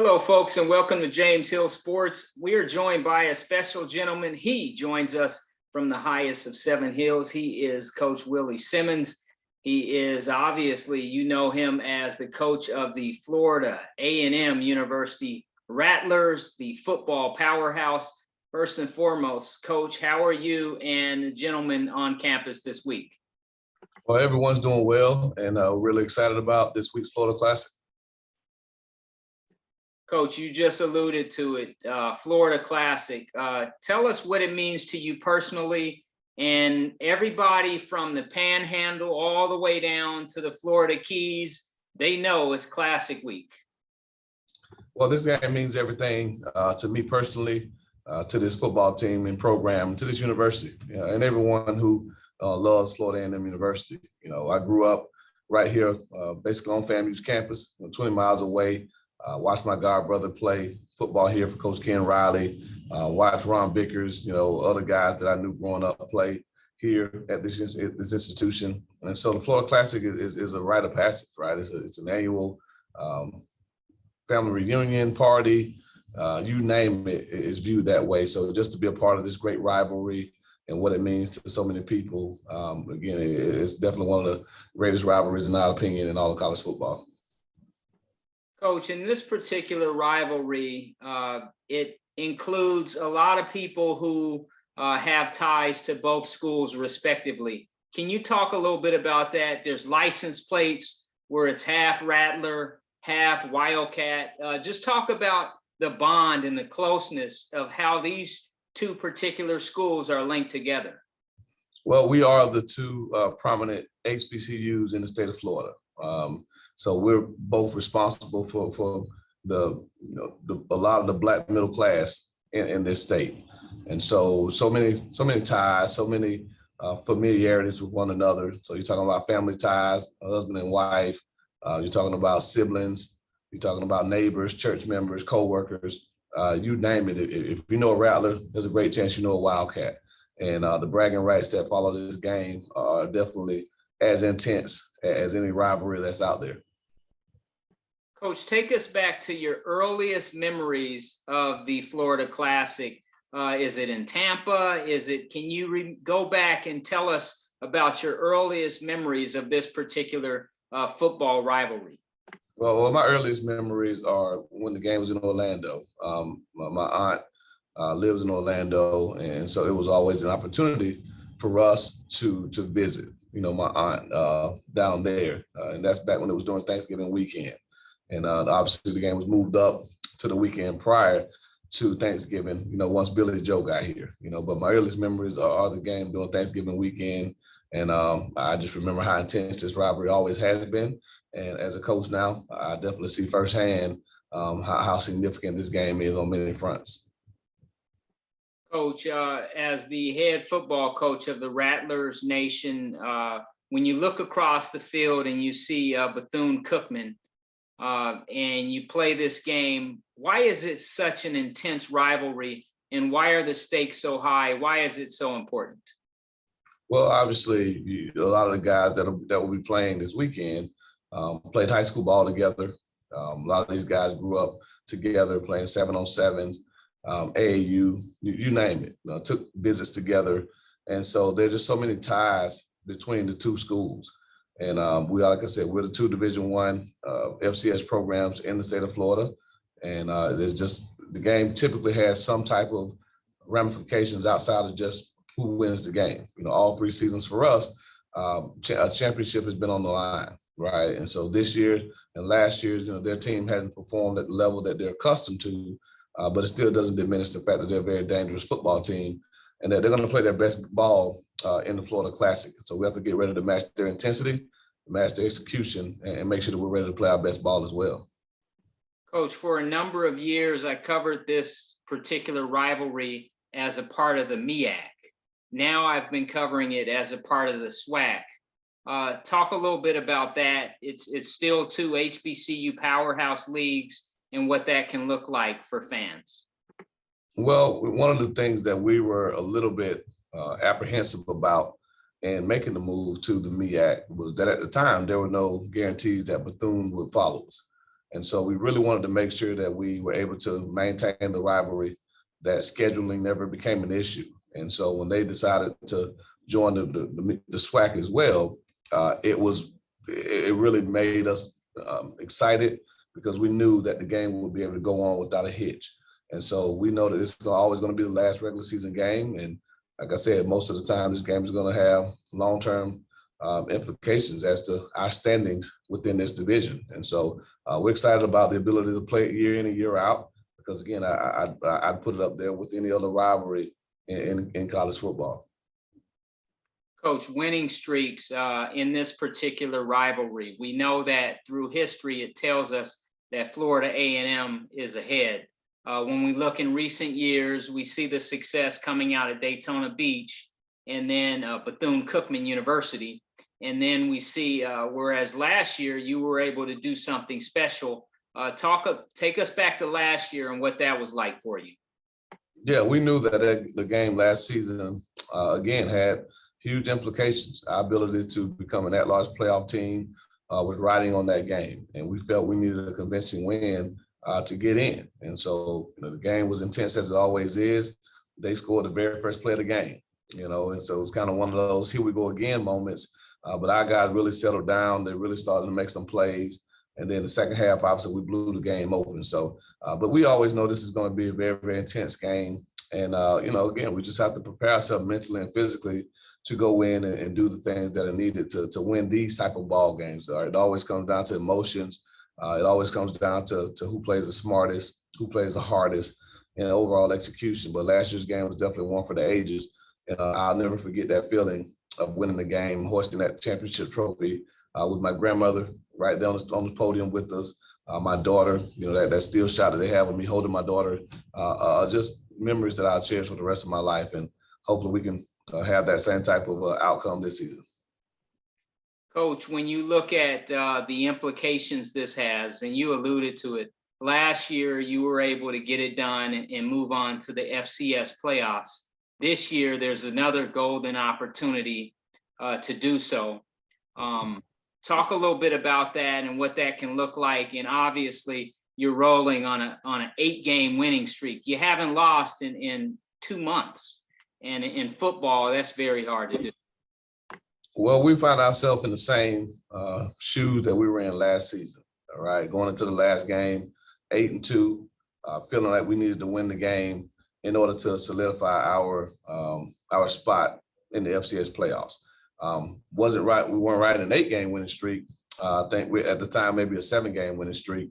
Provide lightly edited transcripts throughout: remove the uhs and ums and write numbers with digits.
Hello, folks, and welcome to James Hill Sports. We are joined by a special gentleman. He joins us from the highest of seven hills. He is Coach Willie Simmons. He is obviously, you know him as the coach of the Florida A&M University Rattlers, the football powerhouse. First and foremost, Coach, how are you and the gentlemen on campus this week? Well, everyone's doing well, and really excited about this week's Florida Classic. Coach, you just alluded to it, Florida Classic. Tell us what it means to you personally and everybody from the Panhandle all the way down to the Florida Keys. They know it's Classic Week. Well, this game means everything to me personally, to this football team and program, to this university, and everyone who loves Florida A&M University. I grew up right here, basically on FAMU's campus, 20 miles away. Watched my god brother play football here for Coach Ken Riley. Watched Ron Bickers, other guys that I knew growing up play here at this institution. And so the Florida Classic is a rite of passage, right? It's an annual family reunion party. You name it, is viewed that way. So just to be a part of this great rivalry and what it means to so many people, again, it's definitely one of the greatest rivalries, in our opinion, in all of college football. Coach, in this particular rivalry, it includes a lot of people who have ties to both schools respectively. Can you talk a little bit about that? There's license plates where it's half Rattler, half Wildcat. Just talk about the bond and the closeness of how these two particular schools are linked together. Well, we are the two prominent HBCUs in the state of Florida. So we're both responsible for a lot of the Black middle class in this state, and so many ties, so many familiarities with one another. So you're talking about family ties, husband and wife. You're talking about siblings. You're talking about neighbors, church members, co-workers. You name it. If you know a Rattler, there's a great chance you know a Wildcat. And the bragging rights that follow this game are definitely as intense as any rivalry that's out there. Coach, take us back to your earliest memories of the Florida Classic. Is it in Tampa? Can you go back and tell us about your earliest memories of this particular football rivalry? Well, my earliest memories are when the game was in Orlando. My aunt lives in Orlando, and so it was always an opportunity for us to visit, my aunt down there. And that's back when it was during Thanksgiving weekend. And obviously the game was moved up to the weekend prior to Thanksgiving, once Billy Joe got here, but my earliest memories are the game during Thanksgiving weekend. And I just remember how intense this rivalry always has been. And as a coach now, I definitely see firsthand how significant this game is on many fronts. Coach, as the head football coach of the Rattlers Nation, when you look across the field and you see Bethune-Cookman, and you play this game, why is it such an intense rivalry, and why are the stakes so high? Why is it so important? Well, obviously, a lot of the guys that will be playing this weekend played high school ball together. A lot of these guys grew up together playing 7-on-7s, AAU, you name it, took visits together. And so there's just so many ties between the two schools. And we, like I said, we're the two Division I FCS programs in the state of Florida. And there's just, the game typically has some type of ramifications outside of just who wins the game. All 3 seasons for us, a championship has been on the line, right? And so this year and last year, their team hasn't performed at the level that they're accustomed to, but it still doesn't diminish the fact that they're a very dangerous football team and that they're going to play their best ball in the Florida Classic. So we have to get ready to match their intensity, match their execution, and make sure that we're ready to play our best ball as well. Coach, for a number of years, I covered this particular rivalry as a part of the MEAC. Now I've been covering it as a part of the Swac. Talk a little bit about that. It's still 2 HBCU powerhouse leagues and what that can look like for fans. Well, one of the things that we were a little bit apprehensive about in making the move to the MEAC was that at the time, there were no guarantees that Bethune would follow us. And so we really wanted to make sure that we were able to maintain the rivalry, that scheduling never became an issue. And so when they decided to join the SWAC as well, it really made us excited, because we knew that the game would be able to go on without a hitch. And so we know that this is always going to be the last regular season game. And like I said, most of the time, this game is going to have long-term implications as to our standings within this division. And so we're excited about the ability to play it year in and year out, because again, I'd put it up there with any other rivalry in college football. Coach, winning streaks in this particular rivalry, we know that through history, it tells us that Florida A&M is ahead. When we look in recent years, we see the success coming out of Daytona Beach and then Bethune-Cookman University. And then we see, whereas last year you were able to do something special. Take us back to last year and what that was like for you. Yeah, we knew that the game last season, again, had huge implications. Our ability to become an at-large playoff team was riding on that game. And we felt we needed a convincing win to get in. And so, the game was intense as it always is. They scored the very first play of the game, and so it's kind of one of those here we go again moments. But our guys really settled down. They really started to make some plays. And then the second half, obviously, we blew the game open. So, but we always know this is going to be a very, very intense game. And, again, we just have to prepare ourselves mentally and physically to go in and do the things that are needed to win these type of ball games. It always comes down to emotions. It always comes down to who plays the smartest, who plays the hardest, and overall execution. But last year's game was definitely one for the ages. And I'll never forget that feeling of winning the game, hoisting that championship trophy with my grandmother right there on the podium with us, my daughter, that still shot that they have of me holding my daughter, just memories that I'll cherish for the rest of my life. And hopefully we can have that same type of outcome this season. Coach, when you look at the implications this has, and you alluded to it, last year you were able to get it done and move on to the FCS playoffs. This year, there's another golden opportunity to do so. Talk a little bit about that and what that can look like. And obviously, you're rolling on an 8-game winning streak. You haven't lost in 2 months. And in football, that's very hard to do. Well, we find ourselves in the same shoes that we were in last season. All right, going into the last game, 8-2, feeling like we needed to win the game in order to solidify our spot in the FCS playoffs. Wasn't right. We weren't right in an 8-game winning streak. I think we at the time maybe a 7-game winning streak.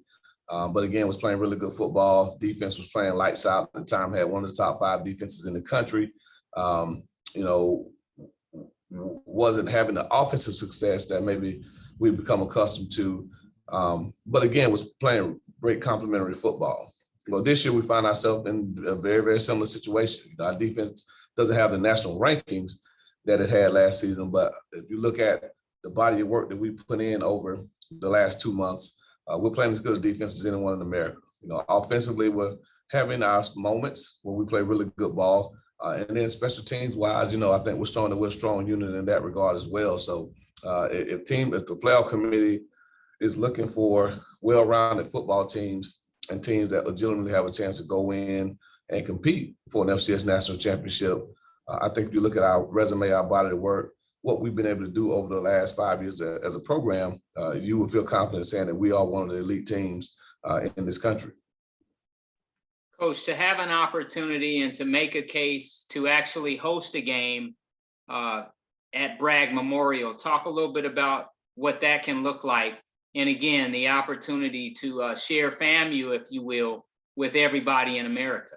But again, was playing really good football. Defense was playing lights out at the time. Had one of the top 5 defenses in the country. Wasn't having the offensive success that maybe we've become accustomed to. But again, was playing great complementary football. This year we find ourselves in a very, very similar situation. Our defense doesn't have the national rankings that it had last season, but if you look at the body of work that we put in over the last 2 months, we're playing as good a defense as anyone in America. Offensively, we're having our moments where we play really good ball. And then special teams wise, I think we're showing that we're a strong unit in that regard as well. So if the playoff committee is looking for well-rounded football teams and teams that legitimately have a chance to go in and compete for an FCS national championship, I think if you look at our resume, our body of work, what we've been able to do over the last 5 years as a program, you will feel confident saying that we are one of the elite teams in this country. Coach, to have an opportunity and to make a case to actually host a game at Bragg Memorial, talk a little bit about what that can look like. And again, the opportunity to share FAMU, if you will, with everybody in America.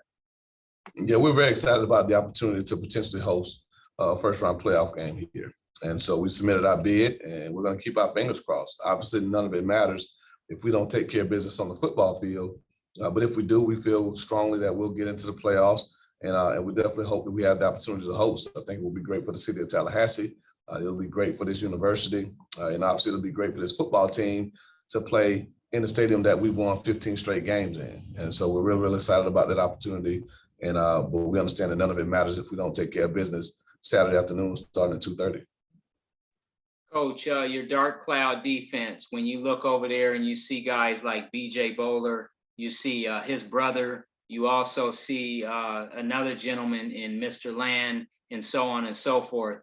Yeah, we're very excited about the opportunity to potentially host a first-round playoff game here. And so we submitted our bid, and we're going to keep our fingers crossed. Obviously, none of it matters if we don't take care of business on the football field. But if we do, we feel strongly that we'll get into the playoffs, and we definitely hope that we have the opportunity to host. I think it will be great for the city of Tallahassee. It'll be great for this university, and obviously it'll be great for this football team to play in the stadium that we won 15 straight games in. And so we're really, really excited about that opportunity. And but we understand that none of it matters if we don't take care of business Saturday afternoon starting at 2:30. Coach, your dark cloud defense, when you look over there and you see guys like BJ Bowler, you see his brother, you also see another gentleman in Mr. Land, and so on and so forth.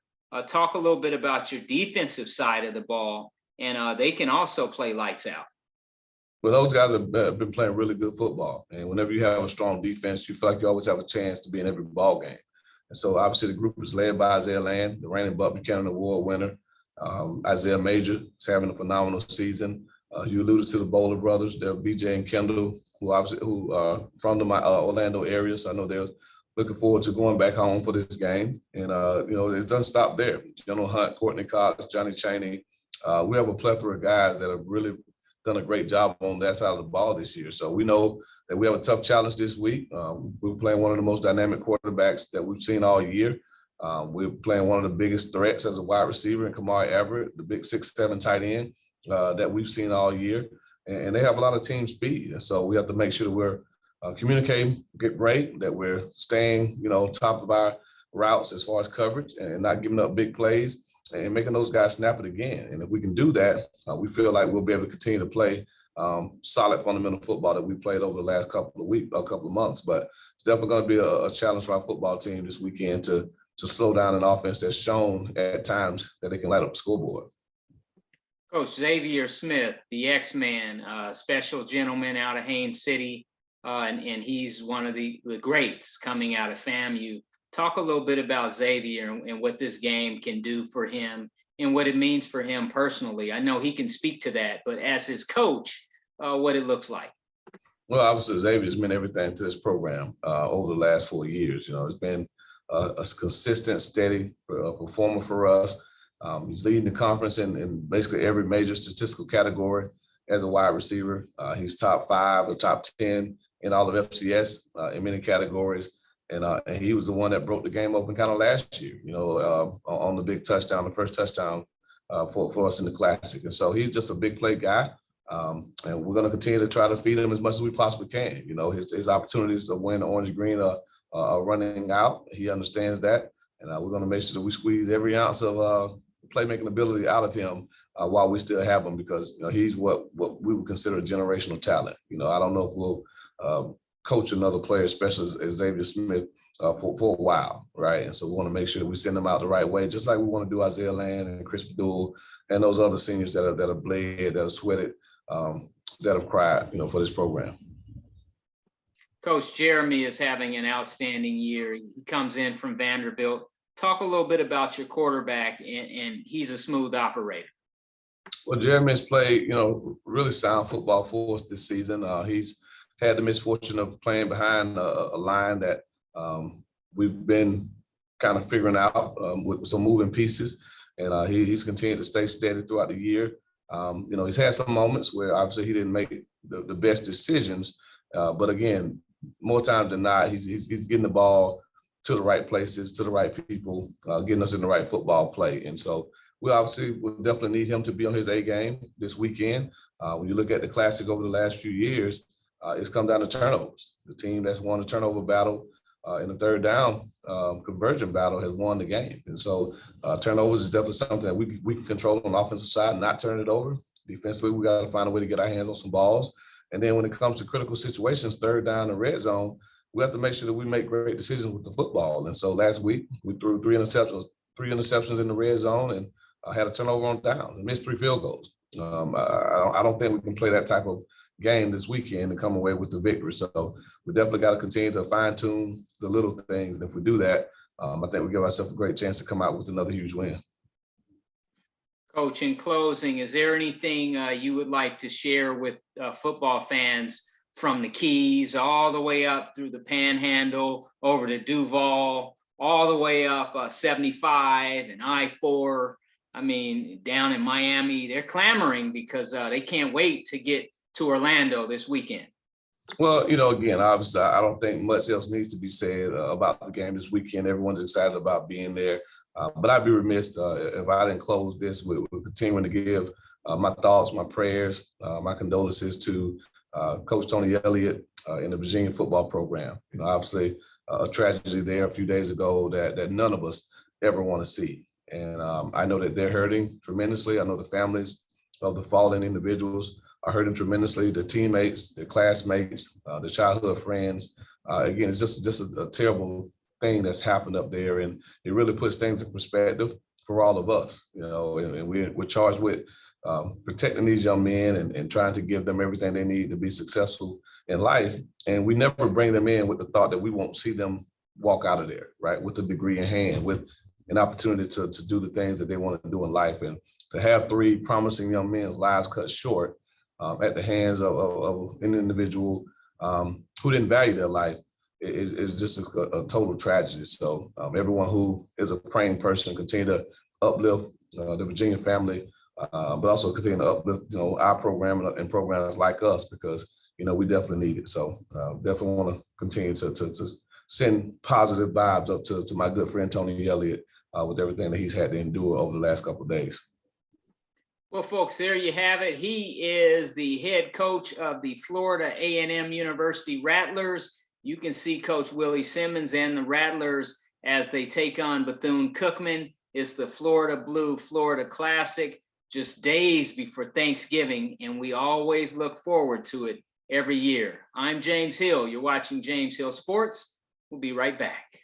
Talk a little bit about your defensive side of the ball, and they can also play lights out. But those guys have been playing really good football. And whenever you have a strong defense, you feel like you always have a chance to be in every ball game. And so obviously the group is led by Isaiah Land, the reigning Buck Buchanan Award winner. Isaiah Major is having a phenomenal season. You alluded to the Bowler brothers. They're BJ and Kendall, who are from the Orlando area. So I know they're looking forward to going back home for this game. And, it doesn't stop there. General Hunt, Courtney Cox, Johnny Chaney. We have a plethora of guys that have really done a great job on that side of the ball this year. So we know that we have a tough challenge this week. We're playing one of the most dynamic quarterbacks that we've seen all year. We're playing one of the biggest threats as a wide receiver in Kamari Everett, the big 6'7" tight end that we've seen all year. And they have a lot of team speed. And so we have to make sure that we're communicating great, that we're staying, top of our routes as far as coverage and not giving up big plays and making those guys snap it again. And if we can do that, we feel like we'll be able to continue to play solid fundamental football that we played over the last couple of months. But it's definitely going to be a challenge for our football team this weekend to slow down an offense that's shown at times that they can light up the scoreboard. Coach Xavier Smith, the X-Man, special gentleman out of Haines City, and he's one of the greats coming out of FAMU. Talk a little bit about Xavier and what this game can do for him and what it means for him personally. I know he can speak to that, but as his coach, what it looks like. Well, obviously, Xavier's meant everything to this program over the last 4 years. It's been a consistent, steady performer for us. He's leading the conference in basically every major statistical category as a wide receiver. He's top 5 or top 10 in all of FCS in many categories. And he was the one that broke the game open kind of last year, on the big touchdown, the first touchdown for us in the Classic. And so he's just a big play guy. And we're going to continue to try to feed him as much as we possibly can. His opportunities to win orange and green are running out. He understands that. And we're going to make sure that we squeeze every ounce of playmaking ability out of him while we still have him, because he's what we would consider a generational talent. I don't know if we'll coach another player, especially as Xavier Smith, for a while, right? And so we want to make sure that we send them out the right way, just like we want to do Isaiah Land and Chris Fadul and those other seniors that have bled, that have sweated, that have cried, for this program. Coach Jeremy is having an outstanding year. He comes in from Vanderbilt. Talk a little bit about your quarterback, and he's a smooth operator. Well, Jeremy has played, really sound football for us this season. He's had the misfortune of playing behind a line that we've been kind of figuring out with some moving pieces, and he's continued to stay steady throughout the year. He's had some moments where obviously he didn't make the best decisions, but again, more times than not, he's getting the ball to the right places, to the right people, getting us in the right football play. And so we obviously will definitely need him to be on his A game this weekend. When you look at the Classic over the last few years, it's come down to turnovers. The team that's won the turnover battle in the third down conversion battle has won the game. And so turnovers is definitely something that we can control on the offensive side, not turn it over. Defensively, we got to find a way to get our hands on some balls. And then when it comes to critical situations, third down and red zone, we have to make sure that we make great decisions with the football. And so last week we threw three interceptions in the red zone and had a turnover on downs and missed 3 field goals. I don't think we can play that type of game this weekend and come away with the victory. So we definitely got to continue to fine tune the little things. And if we do that, I think we give ourselves a great chance to come out with another huge win. Coach, in closing, is there anything you would like to share with football fans from the Keys all the way up through the Panhandle, over to Duval, all the way up 75 and I-4? I mean, down in Miami, they're clamoring because they can't wait to get to Orlando this weekend. Well, again, obviously, I don't think much else needs to be said about the game this weekend. Everyone's excited about being there. But I'd be remiss if I didn't close this with continuing to give my thoughts, my prayers, my condolences to Coach Tony Elliott in the Virginia football program. Obviously, a tragedy there a few days ago that none of us ever want to see. And I know that they're hurting tremendously. I know the families of the fallen individuals are hurting tremendously. The teammates, the classmates, the childhood friends. Again, it's just a terrible thing that's happened up there, and it really puts things in perspective for all of us. You know, and we're charged with protecting these young men and trying to give them everything they need to be successful in life. And we never bring them in with the thought that we won't see them walk out of there, right, with a degree in hand, with an opportunity to do the things that they want to do in life. And to have 3 promising young men's lives cut short at the hands of an individual who didn't value their life is just a total tragedy. So everyone who is a praying person, continue to uplift the Virginia family, but also continue to uplift, you know, our program and programs like us, because, you know, we definitely need it. So definitely want to continue to send positive vibes up to my good friend Tony Elliott with everything that he's had to endure over the last couple of days. Well, folks, there you have it. He is the head coach of the Florida A&M University Rattlers. You can see Coach Willie Simmons and the Rattlers as they take on Bethune-Cookman. It's the Florida Blue Florida Classic, just days before Thanksgiving, and we always look forward to it every year. I'm James Hill. You're watching James Hill Sports. We'll be right back.